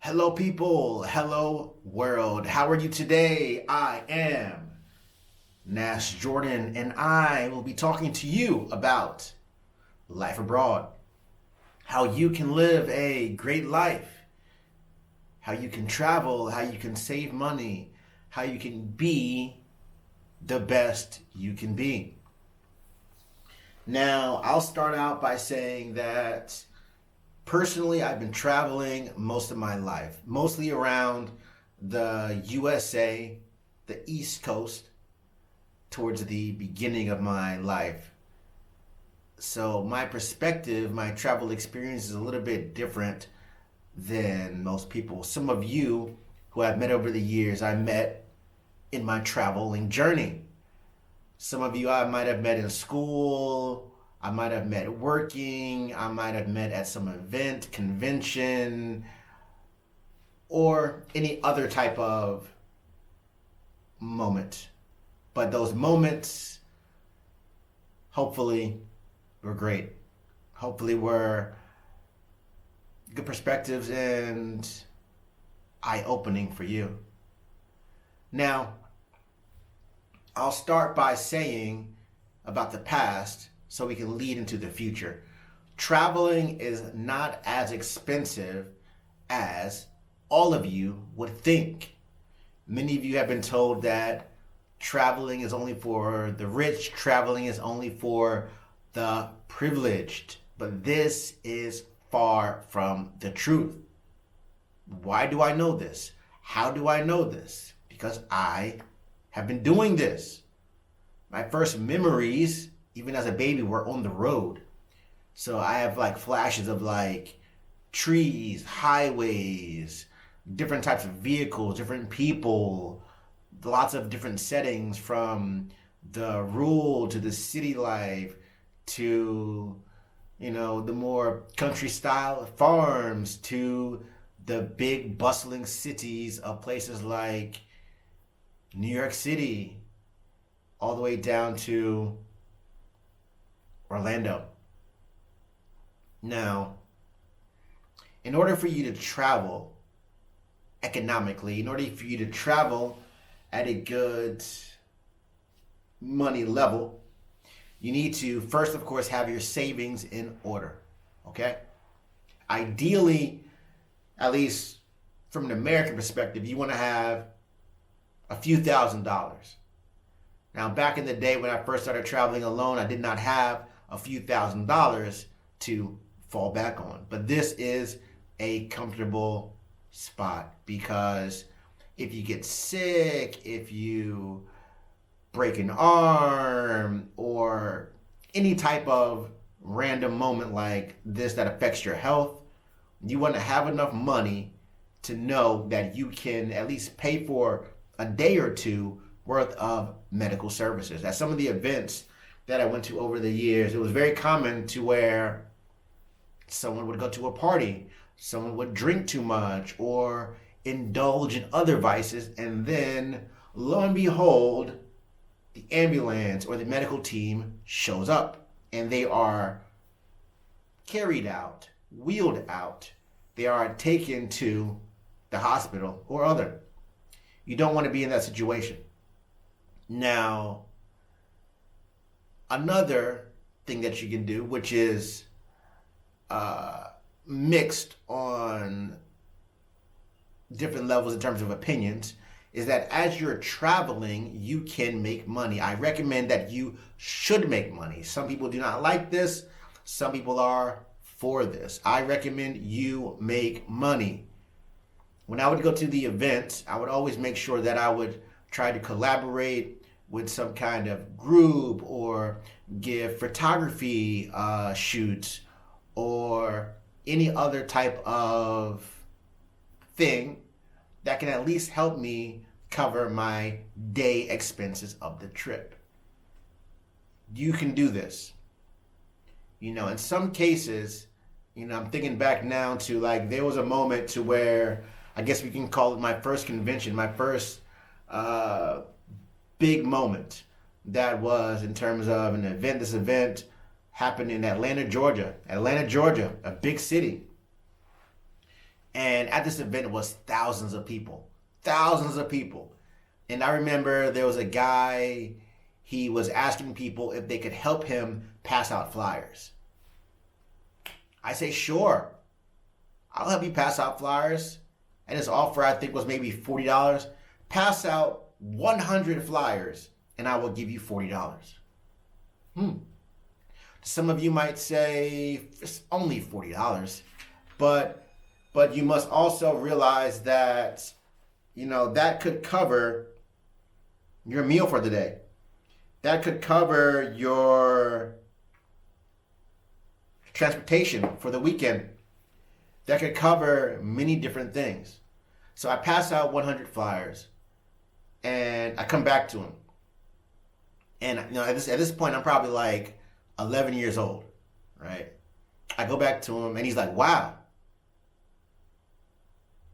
Hello, people. Hello, world. How are you today? I am Nash Jordan, and I will be talking to you about life abroad, how you can live a great life, how you can travel, how you can save money, how you can be the best you can be. Now, I'll start out by saying that personally, I've been traveling most of my life, mostly around the USA, the East Coast, towards the beginning of my life. So my perspective, my travel experience is a little bit different than most people. Some of you who I've met over the years, I met in my traveling journey. Some of you I might have met in school, I might have met working, I might have met at some event, convention, or any other type of moment. But those moments, hopefully, were great. Hopefully, were good perspectives and eye-opening for you. Now, I'll start by saying about the past so we can lead into the future. Traveling is not as expensive as all of you would think. Many of you have been told that traveling is only for the rich, traveling is only for the privileged. But this is far from the truth. Why do I know this? How do I know this? Because I have been doing this. My first memories, even as a baby, were on the road. So I have like flashes of like trees, highways, different types of vehicles, different people, lots of different settings, from the rural to the city life to, the more country style farms to the big bustling cities of places like New York City, all the way down to Orlando. Now, in order for you to travel economically, in order for you to travel at a good money level, you need to first, of course, have your savings in order. Okay? Ideally, at least from an American perspective, you want to have a few $1,000s. Now, back in the day when I first started traveling alone, I did not have a few $1,000s to fall back on. But this is a comfortable spot, because if you get sick, if you break an arm, or any type of random moment like this that affects your health, you want to have enough money to know that you can at least pay for a day or two worth of medical services. At some of the events that I went to over the years, it was very common to where someone would go to a party, someone would drink too much or indulge in other vices, and then lo and behold, the ambulance or the medical team shows up and they are carried out, wheeled out. They are taken to the hospital or other. You don't want to be in that situation. Now, another thing that you can do, which is mixed on different levels in terms of opinions, is that as you're traveling, you can make money. I recommend that you should make money. Some people do not like this. Some people are for this. I recommend you make money. When I would go to the events, I would always make sure that I would try to collaborate with some kind of group or give photography shoots or any other type of thing that can at least help me cover my day expenses of the trip. You can do this. In some cases, I'm thinking back now to like there was a moment to where I guess we can call it my first convention, my first big moment. That was in terms of an event. This event happened in Atlanta, Georgia. Atlanta, Georgia, a big city. And at this event was thousands of people. Thousands of people. And I remember there was a guy, he was asking people if they could help him pass out flyers. I say, sure. I'll help you pass out flyers. And his offer, I think, was maybe $40. Pass out 100 flyers and I will give you $40. Some of you might say it's only $40, but you must also realize that, that could cover your meal for the day. That could cover your transportation for the weekend. That could cover many different things. So I pass out 100 flyers and I come back to him. And at this point, I'm probably like 11 years old, right? I go back to him and he's like, wow,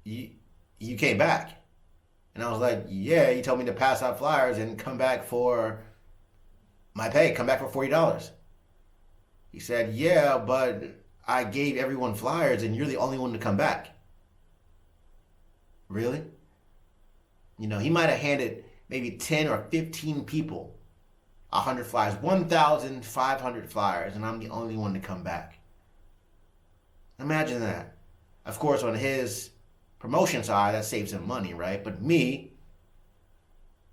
you came back. And I was like, yeah, you told me to pass out flyers and come back for my pay, come back for $40. He said, yeah, but I gave everyone flyers and you're the only one to come back. Really? He might have handed maybe 10 or 15 people 100 flyers, 1,500 flyers, and I'm the only one to come back. Imagine that. Of course, on his promotion side, that saves him money, right? But me,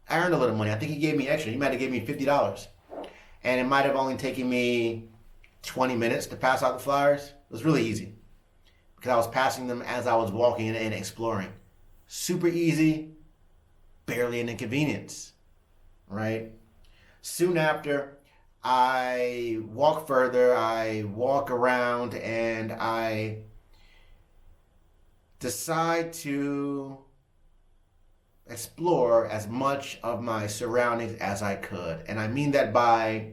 I earned a little money. I think he gave me extra. He might have given me $50. And it might have only taken me 20 minutes to pass out the flyers. It was really easy because I was passing them as I was walking and exploring. Super easy, barely an inconvenience, right? Soon after, I walk further, I walk around, and I decide to explore as much of my surroundings as I could. And I mean that by,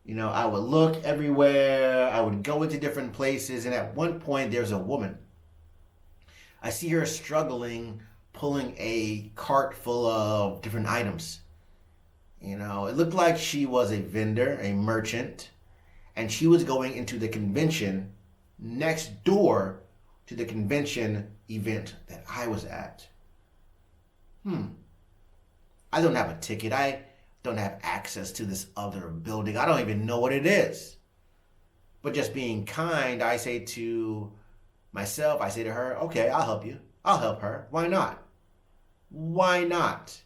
I would look everywhere, I would go into different places, and at one point there's a woman. I see her struggling, pulling a cart full of different items. It looked like she was a vendor, a merchant, and she was going into the convention next door to the convention event that I was at. I don't have a ticket. I don't have access to this other building. I don't even know what it is. But just being kind, I say to myself, I say to her, okay, I'll help you. I'll help her. Why not? Why not?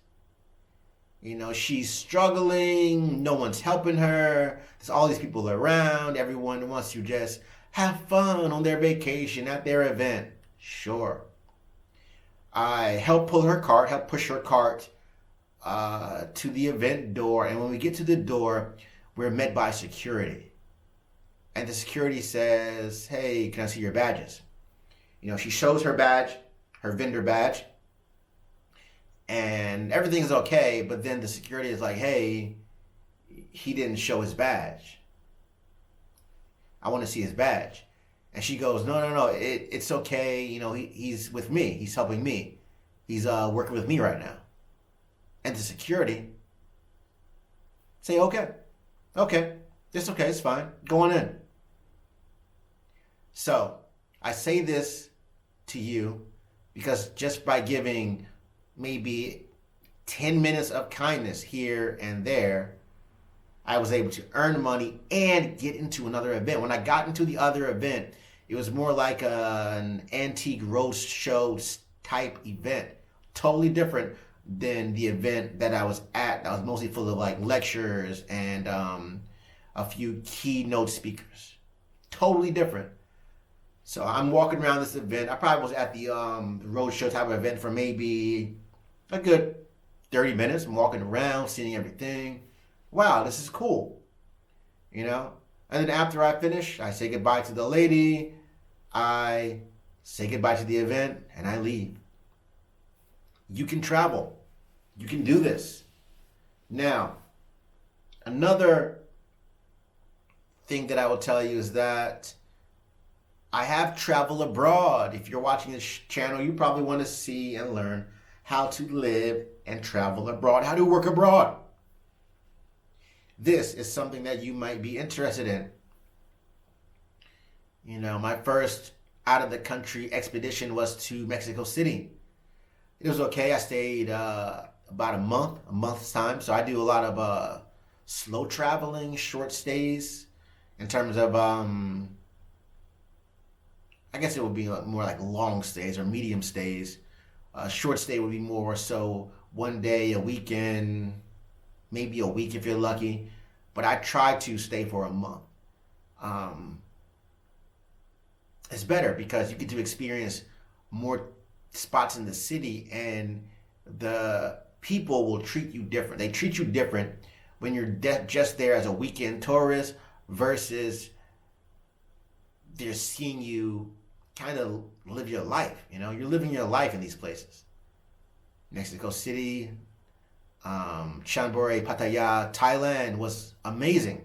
She's struggling. No one's helping her. There's all these people around. Everyone wants to just have fun on their vacation at their event. Sure. I help push her cart to the event door. And when we get to the door, we're met by security. And the security says, hey, can I see your badges? She shows her badge, her vendor badge. And everything's okay, but then the security is like, hey, he didn't show his badge. I want to see his badge. And she goes, no, it's okay. He's with me. He's helping me. He's working with me right now. And the security say, okay, it's okay, it's fine. Go on in. So I say this to you because just by giving maybe 10 minutes of kindness here and there, I was able to earn money and get into another event. When I got into the other event, it was more like an antique roast show type event. Totally different than the event that I was at. That was mostly full of like lectures and a few keynote speakers. Totally different. So I'm walking around this event. I probably was at the roadshow type of event for maybe a good 30 minutes. I'm walking around, seeing everything. Wow, this is cool. And then after I finish, I say goodbye to the lady. I say goodbye to the event and I leave. You can travel. You can do this. Now, another thing that I will tell you is that I have traveled abroad. If you're watching this channel, you probably want to see and learn how to live and travel abroad, how to work abroad. This is something that you might be interested in. My first out of the country expedition was to Mexico City. It was okay. I stayed about a month's time. So I do a lot of slow traveling, short stays. In terms of, I guess it would be more like long stays or medium stays. Short stay would be more so one day, a weekend, maybe a week if you're lucky. But I try to stay for a month. Um, it's better because you get to experience more spots in the city, and the people will treat you different. They treat you different when you're just there as a weekend tourist versus they're seeing you kind of live your life. You know, you're living your life in these places. Mexico City, Chonburi, Pattaya, Thailand was amazing.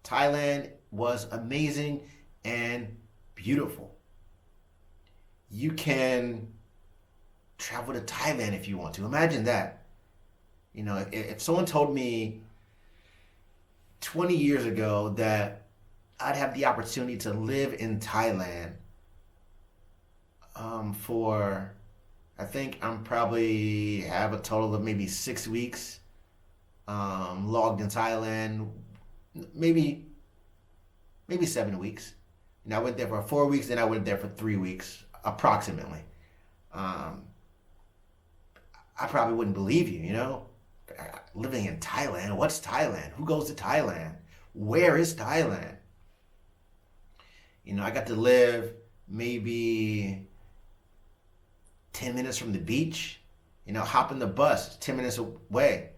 Thailand was amazing and beautiful. You can travel to Thailand if you want to. Imagine that. You know, if someone told me 20 years ago that I'd have the opportunity to live in Thailand for, I think I'm probably have a total of maybe 6 weeks logged in Thailand, maybe 7 weeks. And I went there for 4 weeks, then I went there for 3 weeks, approximately. I probably wouldn't believe you, you know? Living in Thailand, what's Thailand? Who goes to Thailand? Where is Thailand? You know, I got to live maybe 10 minutes from the beach. You know, hop in the bus, 10 minutes away.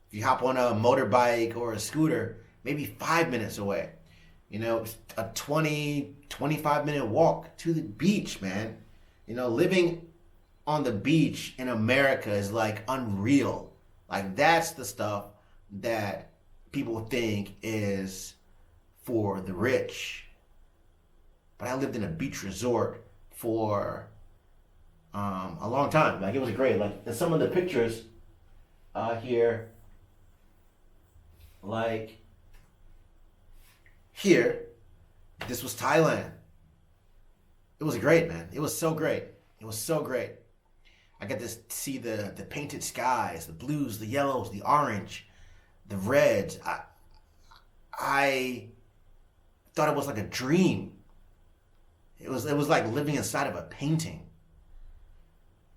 If you hop on a motorbike or a scooter, maybe 5 minutes away. You know, a 20, 25-minute walk to the beach, man. You know, living on the beach in America is like unreal. Like, that's the stuff that people think is for the rich. But I lived in a beach resort for a long time. Like, it was great. Like, in some of the pictures here, like here, this was Thailand. It was great, man. It was so great. It was so great. I got to see the painted skies, the blues, the yellows, the orange, the reds. I thought it was like a dream. It was like living inside of a painting.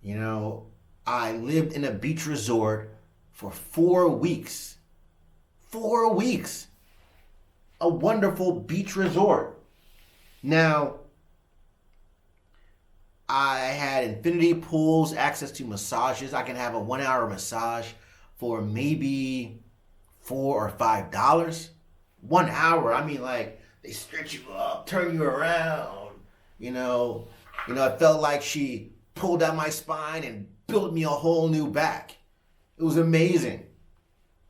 You know, I lived in a beach resort for 4 weeks. 4 weeks. A wonderful beach resort. Now, I had infinity pools, access to massages. I can have a 1 hour massage for maybe $4 or $5. 1 hour. I mean, like, they stretch you up, turn you around. You know, it felt like she pulled out my spine and built me a whole new back. It was amazing.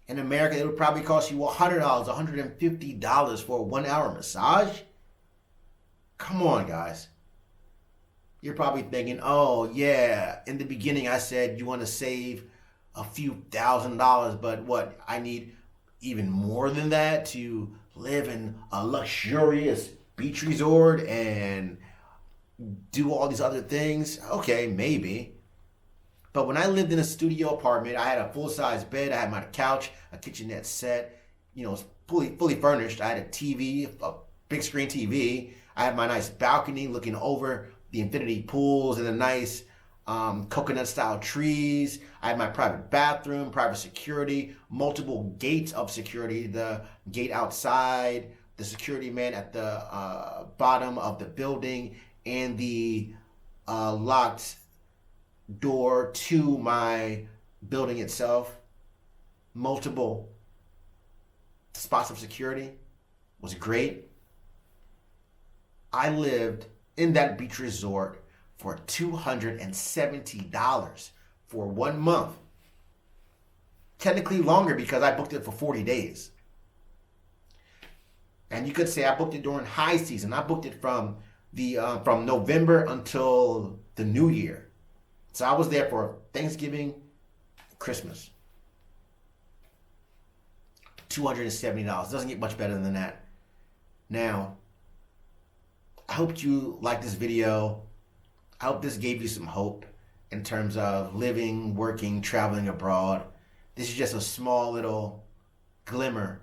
In America, it would probably cost you $100, $150 for a 1 hour massage. Come on, guys. You're probably thinking, oh, yeah, in the beginning I said you want to save a few $1,000s, but what, I need even more than that to live in a luxurious beach resort and do all these other things? Okay, maybe. But when I lived in a studio apartment, I had a full-size bed, I had my couch, a kitchenette set, you know, fully furnished. I had a TV, a big screen TV. I had my nice balcony looking over the infinity pools and the nice coconut style trees. I had my private bathroom, private security, multiple gates of security, the gate outside, the security man at the bottom of the building, and the locked door to my building itself. Multiple spots of security. Was great. I lived in that beach resort for $270 for 1 month. Technically longer because I booked it for 40 days. And you could say I booked it during high season. I booked it from November until the New Year. So I was there for Thanksgiving, Christmas. $270. Doesn't get much better than that. Now, I hope you liked this video. I hope this gave you some hope in terms of living, working, traveling abroad. This is just a small little glimmer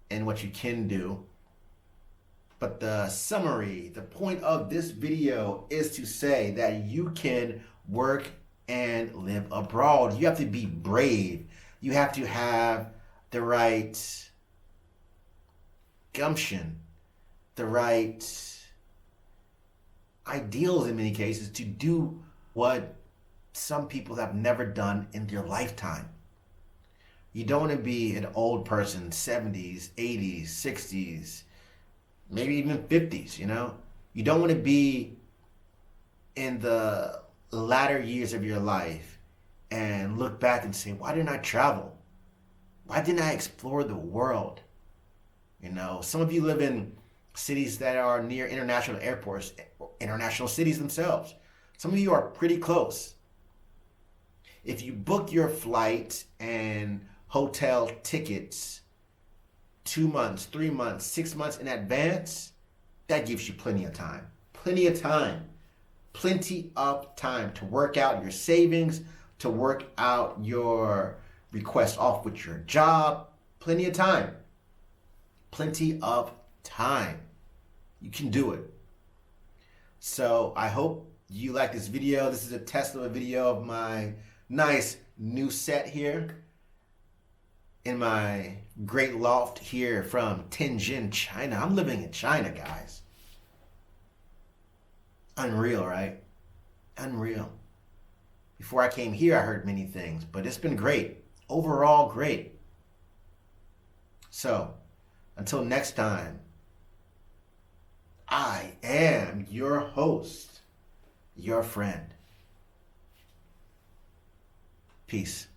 in what you can do. But the summary, the point of this video is to say that you can work and live abroad. You have to be brave. You have to have the right gumption, the right ideals in many cases to do what some people have never done in their lifetime. You don't want to be an old person, 70s, 80s, 60s, maybe even 50s, you know? You don't want to be in the latter years of your life and look back and say, why didn't I travel? Why didn't I explore the world? You know, some of you live in cities that are near international airports, international cities themselves. Some of you are pretty close. If you book your flight and hotel tickets 2 months, 3 months, 6 months in advance, that gives you plenty of time. Plenty of time. Plenty of time to work out your savings, to work out your request off with your job. Plenty of time. Plenty of time. You can do it. So I hope you like this video. This is a test of a video of my nice new set here in my great loft here from Tianjin, China. I'm living in China, guys. Unreal, right? Unreal. Before I came here, I heard many things, but it's been great. Overall, great. So, until next time, I am your host, your friend. Peace.